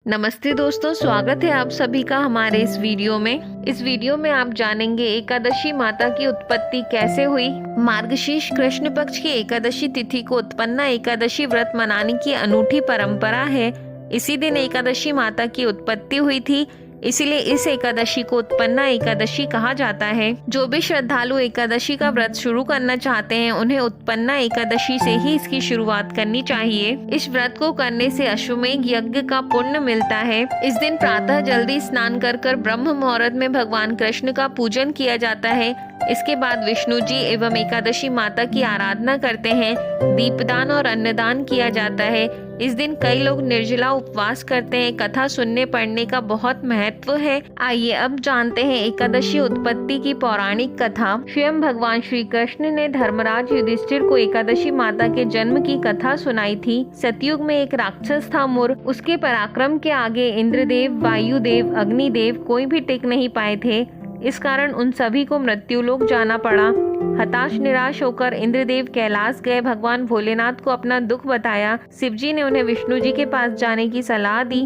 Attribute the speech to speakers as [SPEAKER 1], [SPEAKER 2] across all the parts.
[SPEAKER 1] नमस्ते दोस्तों, स्वागत है आप सभी का हमारे इस वीडियो में। इस वीडियो में आप जानेंगे एकादशी माता की उत्पत्ति कैसे हुई। मार्गशीर्ष कृष्ण पक्ष की एकादशी तिथि को उत्पन्ना एकादशी व्रत मनाने की अनूठी परंपरा है। इसी दिन एकादशी माता की उत्पत्ति हुई थी, इसीलिए इस एकादशी को उत्पन्ना एकादशी कहा जाता है। जो भी श्रद्धालु एकादशी का व्रत शुरू करना चाहते हैं उन्हें उत्पन्ना एकादशी से ही इसकी शुरुआत करनी चाहिए। इस व्रत को करने से अश्वमेघ यज्ञ का पुण्य मिलता है। इस दिन प्रातः जल्दी स्नान कर ब्रह्म मुहूर्त में भगवान कृष्ण का पूजन किया जाता है। इसके बाद विष्णु जी एवं एकादशी माता की आराधना करते हैं। दीपदान और अन्नदान किया जाता है। इस दिन कई लोग निर्जला उपवास करते हैं। कथा सुनने पढ़ने का बहुत महत्व है। आइए अब जानते हैं एकादशी उत्पत्ति की पौराणिक कथा। स्वयं भगवान श्री कृष्ण ने धर्मराज युधिष्ठिर को एकादशी माता के जन्म की कथा सुनाई थी। सतयुग में एक राक्षस था मुर। उसके पराक्रम के आगे इंद्रदेव, वायुदेव, अग्निदेव कोई भी टिक नहीं पाए थे। इस कारण उन सभी को मृत्युलोक जाना पड़ा। हताश निराश होकर इंद्रदेव कैलाश गए। भगवान भोलेनाथ को अपना दुख बताया। शिवजी ने उन्हें विष्णु जी के पास जाने की सलाह दी।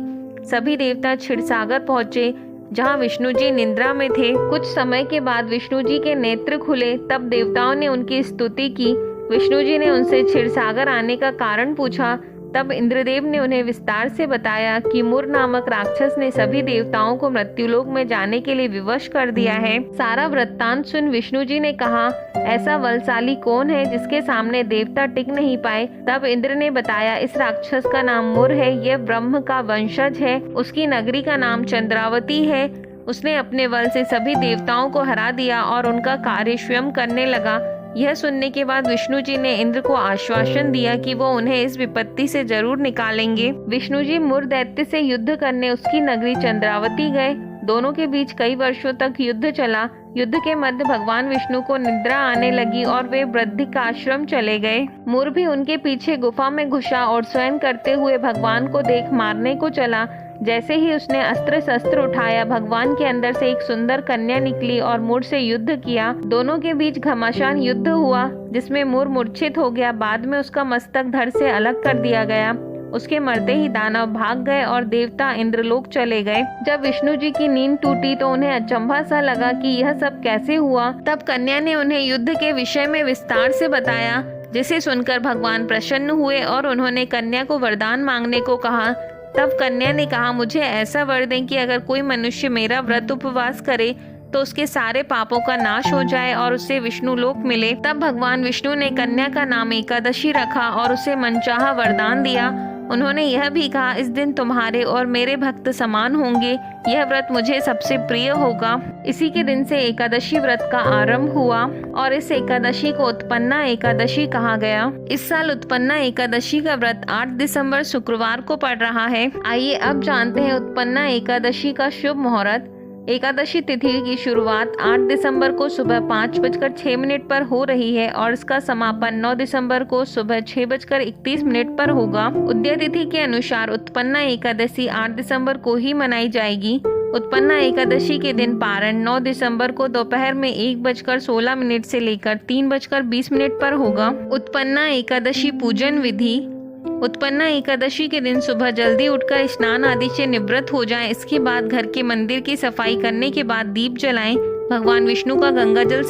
[SPEAKER 1] सभी देवता क्षीरसागर पहुँचे, जहाँ विष्णु जी निद्रा में थे। कुछ समय के बाद विष्णु जी के नेत्र खुले, तब देवताओं ने उनकी स्तुति की। विष्णु जी ने उनसे क्षीरसागर आने का कारण पूछा। तब इंद्रदेव ने उन्हें विस्तार से बताया कि मुर नामक राक्षस ने सभी देवताओं को मृत्युलोक में जाने के लिए विवश कर दिया है। सारा वृत्तांत सुन विष्णु जी ने कहा, ऐसा बलशाली कौन है जिसके सामने देवता टिक नहीं पाए। तब इंद्र ने बताया, इस राक्षस का नाम मुर है। यह ब्रह्म का वंशज है। उसकी नगरी का नाम चंद्रावती है। उसने अपने बल से सभी देवताओं को हरा दिया और उनका कार्य स्वयं करने लगा। यह सुनने के बाद विष्णु जी ने इंद्र को आश्वासन दिया कि वो उन्हें इस विपत्ति से जरूर निकालेंगे। विष्णु जी मुर दैत्य से युद्ध करने उसकी नगरी चंद्रावती गए। दोनों के बीच कई वर्षों तक युद्ध चला। युद्ध के मध्य भगवान विष्णु को निद्रा आने लगी और वे वृद्धिक आश्रम चले गए। मुर भी उनके पीछे गुफा में घुसा और स्वयं करते हुए भगवान को देख मारने को चला। जैसे ही उसने अस्त्र शस्त्र उठाया, भगवान के अंदर से एक सुंदर कन्या निकली और मुर से युद्ध किया। दोनों के बीच घमासान युद्ध हुआ, जिसमें मुर मूर्छित हो गया। बाद में उसका मस्तक धड़ से अलग कर दिया गया। उसके मरते ही दानव भाग गए और देवता इंद्रलोक चले गए। जब विष्णु जी की नींद टूटी तो उन्हें अचंभा सा लगा कि यह सब कैसे हुआ। तब कन्या ने उन्हें युद्ध के विषय में विस्तार से बताया, जिसे सुनकर भगवान प्रसन्न हुए और उन्होंने कन्या को वरदान मांगने को कहा। तब कन्या ने कहा, मुझे ऐसा वर दें कि अगर कोई मनुष्य मेरा व्रत उपवास करे तो उसके सारे पापों का नाश हो जाए और उसे विष्णु लोक मिले। तब भगवान विष्णु ने कन्या का नाम एकादशी रखा और उसे मनचाहा वरदान दिया। उन्होंने यह भी कहा, इस दिन तुम्हारे और मेरे भक्त समान होंगे। यह व्रत मुझे सबसे प्रिय होगा। इसी के दिन से एकादशी व्रत का आरंभ हुआ और इस एकादशी को उत्पन्ना एकादशी कहा गया। इस साल उत्पन्ना एकादशी का व्रत 8 दिसंबर शुक्रवार को पड़ रहा है। आइए अब जानते हैं उत्पन्ना एकादशी का शुभ मुहूर्त। एकादशी तिथि की शुरुआत 8 दिसंबर को सुबह 5:06 पर हो रही है और इसका समापन 9 दिसंबर को सुबह 6:31 पर होगा। उदय तिथि के अनुसार उत्पन्ना एकादशी 8 दिसंबर को ही मनाई जाएगी। उत्पन्ना एकादशी के दिन पारण 9 दिसंबर को दोपहर में 1:16 से लेकर 3:20 पर होगा। उत्पन्ना एकादशी पूजन विधि। उत्पन्ना एकादशी के दिन सुबह जल्दी उठकर स्नान आदि से निवृत्त हो जाएं। इसके बाद घर के मंदिर की सफाई करने के बाद दीप जलाएं। भगवान विष्णु का गंगाजल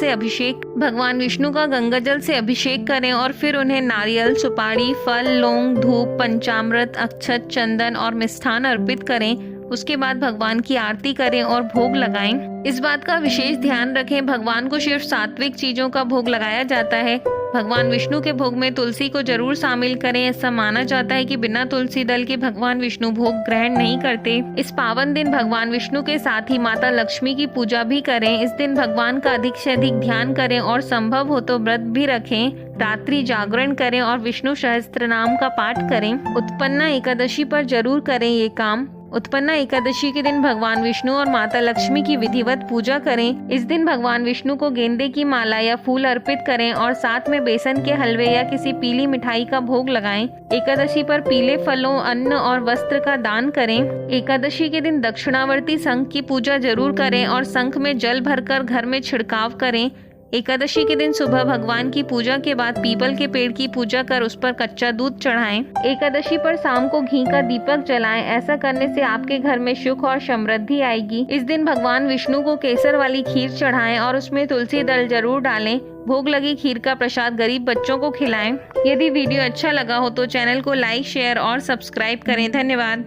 [SPEAKER 1] से अभिषेक करें और फिर उन्हें नारियल, सुपारी, फल, लौंग, धूप, पंचामृत, अक्षत, चंदन और मिष्ठान अर्पित करें। उसके बाद भगवान की आरती करें और भोग लगाएं। इस बात का विशेष ध्यान रखें, भगवान को सिर्फ सात्विक चीजों का भोग लगाया जाता है। भगवान विष्णु के भोग में तुलसी को जरूर शामिल करें। ऐसा माना जाता है कि बिना तुलसी दल के भगवान विष्णु भोग ग्रहण नहीं करते। इस पावन दिन भगवान विष्णु के साथ ही माता लक्ष्मी की पूजा भी करें। इस दिन भगवान का अधिक से अधिक ध्यान करें और संभव हो तो व्रत भी रखें। रात्रि जागरण करें और विष्णु सहस्त्र नाम का पाठ करें। उत्पन्ना एकादशी पर जरूर करें ये काम। उत्पन्ना एकादशी के दिन भगवान विष्णु और माता लक्ष्मी की विधिवत पूजा करें। इस दिन भगवान विष्णु को गेंदे की माला या फूल अर्पित करें और साथ में बेसन के हलवे या किसी पीली मिठाई का भोग लगाएं। एकादशी पर पीले फलों, अन्न और वस्त्र का दान करें। एकादशी के दिन दक्षिणावर्ती शंख की पूजा जरूर करें और शंख में जल भरकर घर में छिड़काव करें। एकादशी के दिन सुबह भगवान की पूजा के बाद पीपल के पेड़ की पूजा कर उस पर कच्चा दूध चढ़ाएं। एकादशी पर शाम को घी का दीपक जलाएं। ऐसा करने से आपके घर में सुख और समृद्धि आएगी। इस दिन भगवान विष्णु को केसर वाली खीर चढ़ाएं और उसमें तुलसी दल जरूर डालें। भोग लगी खीर का प्रसाद गरीब बच्चों को खिलाएं। यदि वीडियो अच्छा लगा हो तो चैनल को लाइक, शेयर और सब्सक्राइब करें। धन्यवाद।